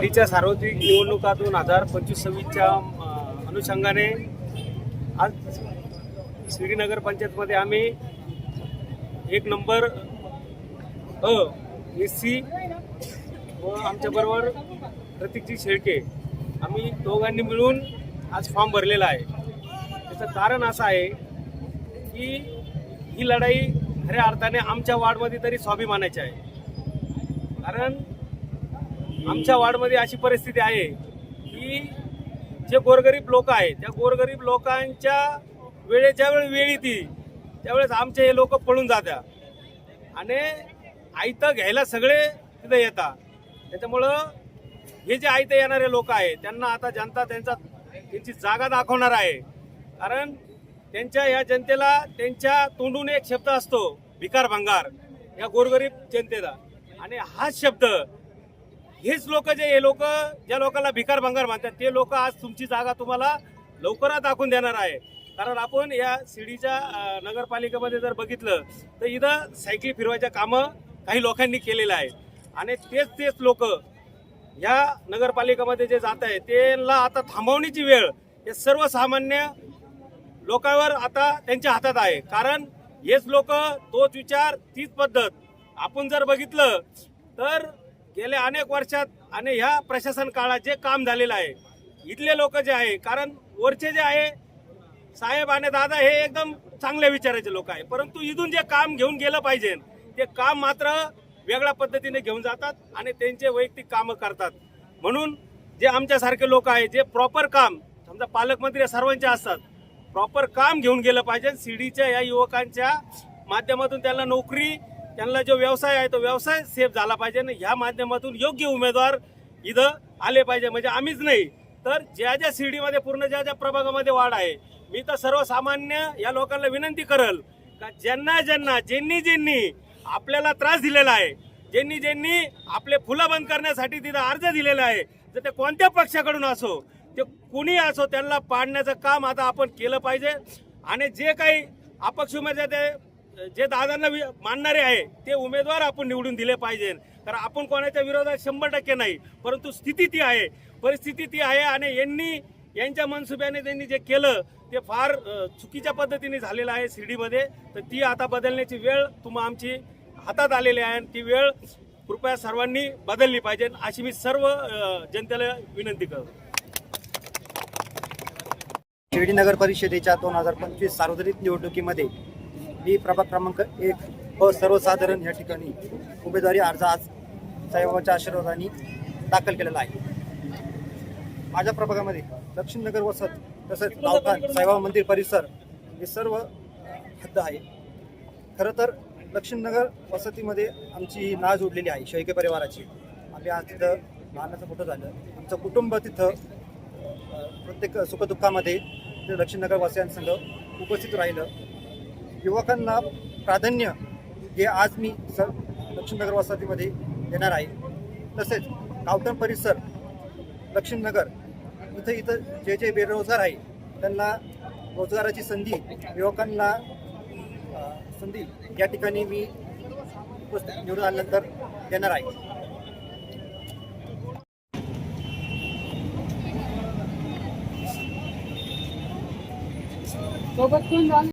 शिर्डीच्या सार्वत्रिक निवडणुका 2025-26च्या अनुषंगाने आज शिर्डी नगर पंचायतमध्ये आम्ही 1 नंबर एससी व आमच्याबरोबर प्रतीकजी शेळके आम्ही दोघांनी मिळून आज फॉर्म भरलेला आहे। त्याचं कारण असं आहे की ही लढाई खऱ्या अर्थाने आमच्या वार्डमध्ये तरी स्वाभिमानाची आहे। कारण आमच्या वार्डमध्ये अशी परिस्थिती आहे की जे गोरगरीब लोक आहेत त्या गोरगरीब लोकांच्या वेळेच्या वेळ येते त्यावेळेस आमचे हे लोक पळून जातात आणि आयतं घ्यायला सगळे तिथे येतात। त्याच्यामुळं हे जे आयतं येणारे लोक आहेत त्यांना आता जनता त्यांची जागा दाखवणार आहे। कारण त्यांच्या या जनतेला त्यांच्या तोंडून एक शब्द असतो भिकार भंगार या गोरगरीब जनतेला, आणि हाच शब्द हेच लोक हे लोक ज्या लोकांना भिकार भंगार म्हणतात ते लोक आज तुमची जागा तुम्हाला लवकरात दाखवून देणार आहे। कारण आपण या शिर्डीच्या नगरपालिकेमध्ये जर बघितलं तर इथं सायकली फिरवायच्या कामं काही लोकांनी केलेलं आहे आणि तेच लोक या नगरपालिकेमध्ये जे जात आहे त्यांना आता थांबवण्याची वेळ हे सर्वसामान्य लोकांवर आता त्यांच्या हातात आहे। कारण हेच लोक तोच विचार तीच पद्धत आपण जर बघितलं तर गेल्या अनेक वर्षात आणि ह्या प्रशासन काळात जे काम झालेलं आहे इथले लोक जे आहे, कारण वरचे जे आहे साहेब आणि दादा हे एकदम चांगल्या विचाराचे लोक आहे, परंतु इथून जे काम घेऊन गेलं पाहिजे ते काम मात्र वेगळ्या पद्धतीने घेऊन जातात आणि त्यांचे वैयक्तिक कामं करतात। म्हणून जे आमच्यासारखे लोक आहे जे प्रॉपर काम, समजा पालकमंत्री सर्वांचे असतात, प्रॉपर काम घेऊन गेलं पाहिजे। शिर्डीच्या या युवकांच्या माध्यमातून त्यांना नोकरी, त्यांना जो व्यवसाय आहे तो व्यवसाय सेफ झाला पाहिजे आणि ह्या माध्यमातून योग्य उमेदवार इथं आले पाहिजे। म्हणजे आम्हीच नाही तर ज्या शिर्डीमध्ये पूर्ण ज्या प्रभागामध्ये वाढ आहे, मी तर सर्वसामान्य या लोकांना विनंती करल का ज्यांनी आपल्याला त्रास दिलेला आहे, ज्यांनी आपले फुलं बंद करण्यासाठी तिथं अर्ज दिलेला आहे, जर ते कोणत्या पक्षाकडून असो ते कुणी असो त्यांना पाडण्याचं काम आता आपण केलं पाहिजे। आणि जे काही अपक्ष उमेदवार जे दादांना मानणारे आहे ते उमेदवार आपण निवडून दिले पाहिजे। कारण आपण कोणाच्या विरोधात 100% नाही, परंतु स्थिती ती आहे, परिस्थिती ती आहे आणि यांच्या मनसुब्याने त्यांनी जे केलं ते फार चुकीच्या पद्धतीने झालेलं आहे शिर्डीमध्ये। तर ती आता बदलण्याची वेळ आमची हातात आलेली आहे आणि ती वेळ कृपया सर्वांनी बदलली पाहिजे अशी मी सर्व जनतेला विनंती करतो। शिर्डी नगर परिषदेच्या 2025 सार्वत्रिक निवडणुकीमध्ये मी प्रभाग क्रमांक 1 सर्वसाधारण या ठिकाणी उमेदवारी अर्ज आज साहेबांच्या आशीर्वादाने दाखल केलेला आहे। माझ्या प्रभागामध्ये दक्षिण नगर वसत तसेच गावठाण साईबाबा मंदिर परिसर हे सर्व हद्द आहे। खरं तर दक्षिण नगर वसतीमध्ये आमची नाळ जोडलेली आहे शेळके परिवाराची। आम्ही आज तिथं लहानाचं मोठं झालं, आमचं कुटुंब तिथं प्रत्येक सुखदुःखामध्ये ते दक्षिण नगर वासियांसंग उपस्थित राहिलं। युवकांना प्राधान्य हे आज मी दक्षिण नगर वसतीमध्ये देणार आहे। तसेच गावठाण परिसर दक्षिण नगर इथं जे बेरोजगार आहे त्यांना रोजगाराची संधी, युवकांना संधी या ठिकाणी मी निवडून आल्यानंतर देणार आहे।